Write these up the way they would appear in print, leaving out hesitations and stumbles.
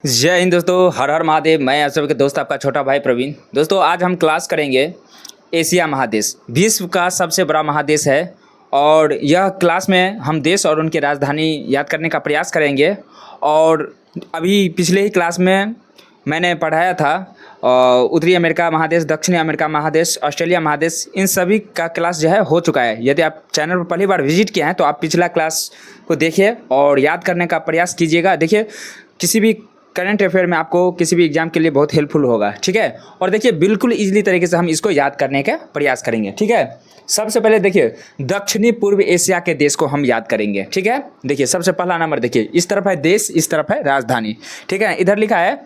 जय हिंद दोस्तों, हर हर महादेव। मैं आप सबके दोस्त आपका छोटा भाई प्रवीण। दोस्तों आज हम क्लास करेंगे एशिया महादेश, विश्व का सबसे बड़ा महादेश है। और यह क्लास में हम देश और उनकी राजधानी याद करने का प्रयास करेंगे। और अभी पिछले ही क्लास में मैंने पढ़ाया था उत्तरी अमेरिका महादेश, दक्षिणी अमेरिका महादेश, ऑस्ट्रेलिया महादेश, इन सभी का क्लास जो है हो चुका है। यदि आप चैनल पर पहली बार विजिट किए हैं तो आप पिछला क्लास को देखिए और याद करने का प्रयास कीजिएगा। देखिए किसी भी करंट अफेयर में आपको किसी भी एग्जाम के लिए बहुत हेल्पफुल होगा, ठीक है। और देखिए बिल्कुल इजीली तरीके से हम इसको याद करने का प्रयास करेंगे, ठीक है। सबसे पहले देखिए दक्षिणी पूर्व एशिया के देश को हम याद करेंगे, ठीक है। देखिए सबसे पहला नंबर देखिए, इस तरफ है देश, इस तरफ है राजधानी, ठीक है। इधर लिखा है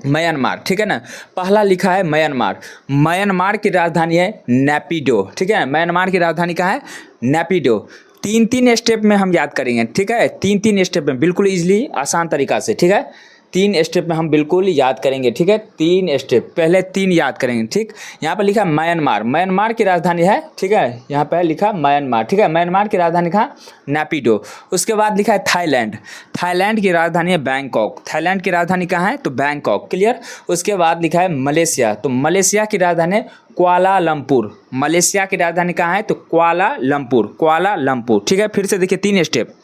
म्यांमार, ठीक है ना। पहला लिखा है म्यांमार। म्यांमार की राजधानी है नेपिडो, ठीक है। म्यांमार की राजधानी कहाँ है? नेपिडो। तीन तीन स्टेप में हम याद करेंगे, ठीक है। तीन तीन स्टेप में बिल्कुल इजीली आसान तरीका से, ठीक है। तीन स्टेप में हम बिल्कुल याद करेंगे, ठीक है। तीन स्टेप, पहले तीन याद करेंगे, ठीक। यहाँ पर लिखा म्यांमार, म्यांमार की राजधानी है, ठीक है। यहाँ पर लिखा म्यांमार, ठीक है। म्यांमार की राजधानी कहाँ? नेपिडो। उसके बाद लिखा है थाईलैंड। थाईलैंड की राजधानी है बैंकॉक। थाईलैंड की राजधानी कहाँ है? तो बैंकॉक, क्लियर। उसके बाद लिखा है मलेशिया। तो मलेशिया की राजधानी है कुआलालंपुर। मलेशिया की राजधानी कहाँ है? तो कुआलालंपुर, कुआलालंपुर, ठीक है। फिर से देखिए तीन स्टेप।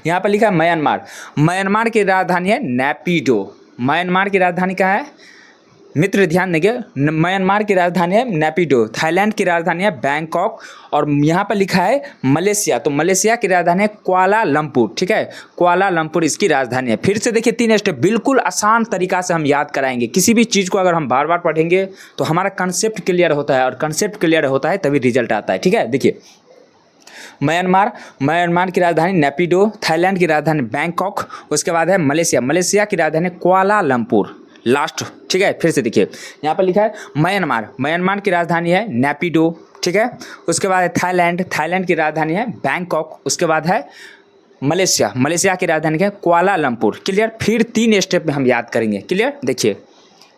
यहाँ पर लिखा है म्यांमार। म्यांमार की राजधानी है नेपिडो। म्यांमार की राजधानी कहाँ है मित्र? ध्यान देंगे, म्यांमार की राजधानी है नेपिडो। थाईलैंड की राजधानी है बैंकॉक। और यहाँ पर लिखा है मलेशिया। तो मलेशिया की राजधानी है कुआलालंपुर, ठीक है। कुआलालंपुर इसकी राजधानी है। फिर से देखिए तीन स्टेप, बिल्कुल आसान तरीका से हम याद कराएंगे। किसी भी चीज़ को अगर हम बार बार पढ़ेंगे तो हमारा कंसेप्ट क्लियर होता है, और कंसेप्ट क्लियर होता है तभी रिजल्ट आता है, ठीक है। देखिए म्यांमार, म्यांमार की राजधानी नेपिडो। थाईलैंड की राजधानी बैंकॉक। उसके बाद है मलेशिया, मलेशिया की राजधानी कुआलालंपुर लास्ट, ठीक है। फिर से देखिए यहाँ पर लिखा है म्यांमार। म्यांमार की राजधानी है नेपिडो, ठीक है। उसके बाद है थाईलैंड। थाईलैंड की राजधानी है बैंकॉक। उसके बाद है मलेशिया, मलेशिया की राजधानी है कुआलालंपुर, क्लियर। फिर तीन स्टेप में हम याद करेंगे, क्लियर। देखिए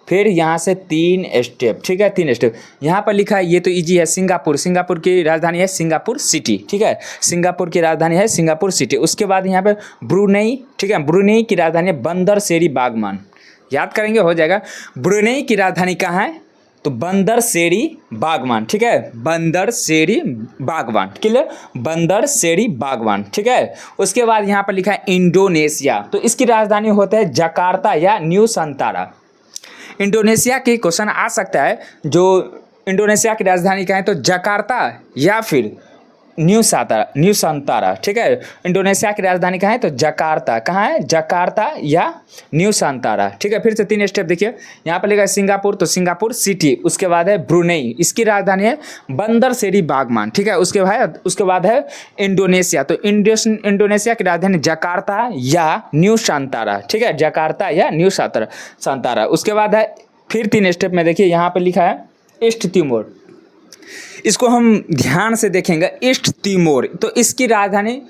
फिर यहाँ से तीन स्टेप, ठीक है। तीन स्टेप यहाँ पर लिखा है, ये तो इजी है, सिंगापुर। सिंगापुर की राजधानी है सिंगापुर सिटी, ठीक है। सिंगापुर की राजधानी है सिंगापुर सिटी। उसके बाद यहाँ पे ब्रुनेई, ठीक है। ब्रुनेई की राजधानी है बंदर शेरी बागमान। याद करेंगे हो जाएगा। ब्रुनेई की राजधानी कहाँ है? तो बंदर शेरी बागवान, ठीक है। बंदर शेरी बागवान, क्लियर। बंदर शेरी बागवान, ठीक है। उसके बाद यहाँ पर लिखा है इंडोनेशिया। तो इसकी राजधानी होता है जकार्ता या न्यू संतारा। इंडोनेशिया के क्वेश्चन आ सकता है, जो इंडोनेशिया की राजधानी कहाँ है? तो जकार्ता या फिर न्यू संतारा, ठीक है। इंडोनेशिया की राजधानी कहाँ है? तो जकार्ता। कहाँ है? जकार्ता या न्यू संतारा, ठीक है। फिर से तीन स्टेप देखिए, यहाँ पर लिखा है सिंगापुर। तो सिंगापुर सिटी। उसके बाद है ब्रुनेई, इसकी राजधानी है बंदर शेरी बागमान, ठीक है। उसके बाद है इंडोनेशिया। तो इंडोनेशिया की राजधानी जकार्ता या न्यू संतारा, ठीक है। जकार्ता या न्यू संतारा। उसके बाद है फिर तीन स्टेप में देखिए, यहाँ पर लिखा है ईस्ट तिमोर। इसको हम ध्यान से देखेंगे, ईस्ट तिमोर। तो इसकी राजधानी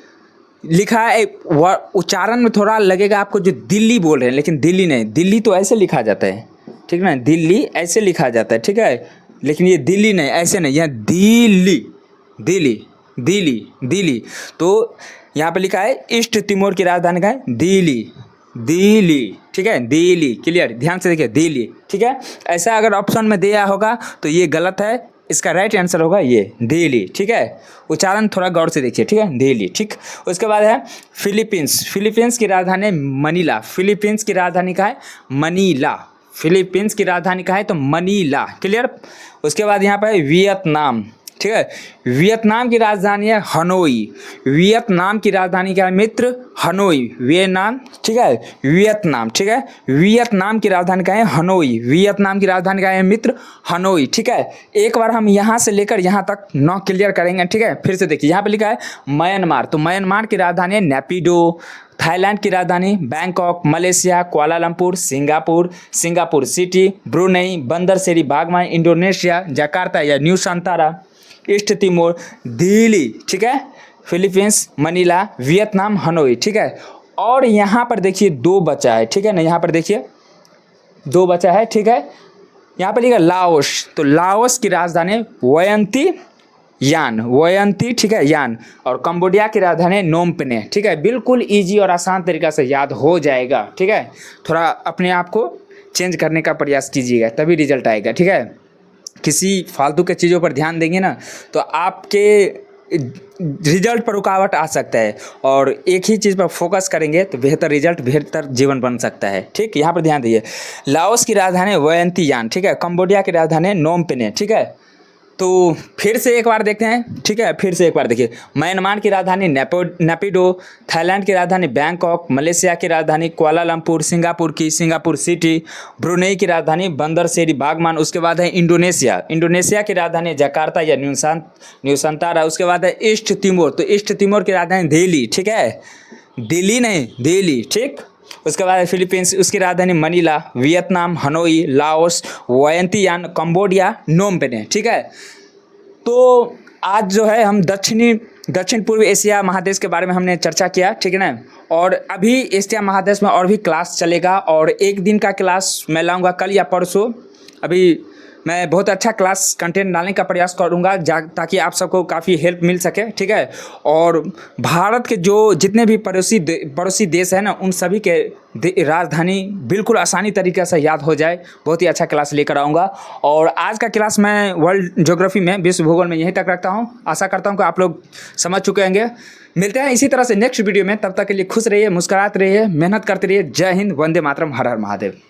लिखा है, उच्चारण में थोड़ा लगेगा आपको जो दिल्ली बोल रहे हैं, लेकिन दिल्ली नहीं। दिल्ली तो ऐसे लिखा जाता है, ठीक है ना। दिल्ली ऐसे लिखा जाता है, ठीक है। लेकिन ये दिल्ली नहीं, ऐसे नहीं, यहाँ दिल्ली, दिल्ली, दिल्ली, दिल्ली। तो यहाँ पे लिखा है ईस्ट तिमोर की राजधानी का है दिल्ली, दिल्ली, ठीक है। दिल्ली, क्लियर। ध्यान से देखिए दिल्ली, ठीक है। ऐसा अगर ऑप्शन में दिया होगा तो ये गलत है, इसका राइट आंसर होगा ये दिल्ली, ठीक है। उच्चारण थोड़ा गौर से देखिए, ठीक है। दिल्ली, ठीक। उसके बाद है फिलीपींस। फिलीपींस की राजधानी मनीला। फिलीपींस की राजधानी का है मनीला। फिलीपींस की राजधानी का है तो मनीला, क्लियर। उसके बाद यहाँ पर है वियतनाम, ठीक है। वियतनाम की राजधानी है हनोई। वियतनाम की राजधानी क्या है मित्र? हनोई, वियतनाम, ठीक है। वियतनाम, ठीक है। वियतनाम की राजधानी क्या है? हनोई। वियतनाम की राजधानी क्या है मित्र? हनोई, ठीक है। एक बार हम यहाँ से लेकर यहाँ तक 9 क्लियर करेंगे, ठीक है। फिर से देखिए यहाँ पे लिखा है म्यांमार। तो म्यांमार की राजधानी है नेपिडो। थाईलैंड की राजधानी Bangkok. Malaysia Kuala Lumpur. Singapore, Singapore city. Brunei बंदर शेरी बागवान। इंडोनेशिया जकार्ता या न्यू संतारा। ईस्ट तिमोर दिल्ली, ठीक है। Philippines Manila. वियतनाम हनोई, ठीक है। और यहाँ पर देखिए दो बचा है, ठीक है ना। यहाँ पर देखिए दो बचा है, ठीक है। यहाँ पर लिखा लाओस। तो लाओस की राजधानी वयंती यान, वयंती, ठीक है, यान। और कंबोडिया की राजधानी है नोम पेन्ह, ठीक है। बिल्कुल ईजी और आसान तरीका से याद हो जाएगा, ठीक है। थोड़ा अपने आप को चेंज करने का प्रयास कीजिएगा, तभी रिजल्ट आएगा, ठीक है। किसी फालतू के चीज़ों पर ध्यान देंगे ना तो आपके रिजल्ट पर रुकावट आ सकता है, और एक ही चीज़ पर फोकस करेंगे तो बेहतर रिजल्ट, बेहतर जीवन बन सकता है, ठीक। यहाँ पर ध्यान दीजिए। लाओस की राजधानी वयंती यान, ठीक है। कंबोडिया की राजधानी नोम पेन्ह, ठीक है। तो फिर से एक बार देखते हैं, ठीक है। फिर से एक बार देखिए। म्यांमार की राजधानी नेपिडो, थाईलैंड की राजधानी बैंकॉक, मलेशिया की राजधानी कुआलालंपुर, सिंगापुर की सिंगापुर सिटी, ब्रुनेई की राजधानी बंदर शेरी बागमान। उसके बाद है इंडोनेशिया की राजधानी जकार्ता या न्यूसंतारा। उसके बाद है ईस्ट तिमोर, तो ईस्ट तिमोर की राजधानी दिल्ली, ठीक है। दिल्ली नहीं, दिल्ली, ठीक। उसके बाद फिलीपींस, उसकी राजधानी मनीला। वियतनाम हनोई, लाओस वयंती यान, कंबोडिया नोम पेन्ह, ठीक है। तो आज जो है हम दक्षिण पूर्व एशिया महादेश के बारे में हमने चर्चा किया, ठीक है ना। और अभी एशिया महादेश में और भी क्लास चलेगा, और एक दिन का क्लास मैं लाऊंगा कल या परसों। अभी मैं बहुत अच्छा क्लास कंटेंट डालने का प्रयास करूंगा ताकि आप सबको काफ़ी हेल्प मिल सके, ठीक है। और भारत के जो जितने भी पड़ोसी देश हैं ना, उन सभी के राजधानी बिल्कुल आसानी तरीके से याद हो जाए, बहुत ही अच्छा क्लास लेकर आऊँगा। और आज का क्लास मैं वर्ल्ड ज्योग्राफी में, विश्व भूगोल में यहीं तक रखता हूँ। आशा करता हूँ कि आप लोग समझ चुके होंगे। मिलते हैं इसी तरह से नेक्स्ट वीडियो में, तब तक के लिए खुश रहिए, मुस्कुराते रहिए, मेहनत करते रहिए। जय हिंद, वंदे मातरम, हर हर महादेव।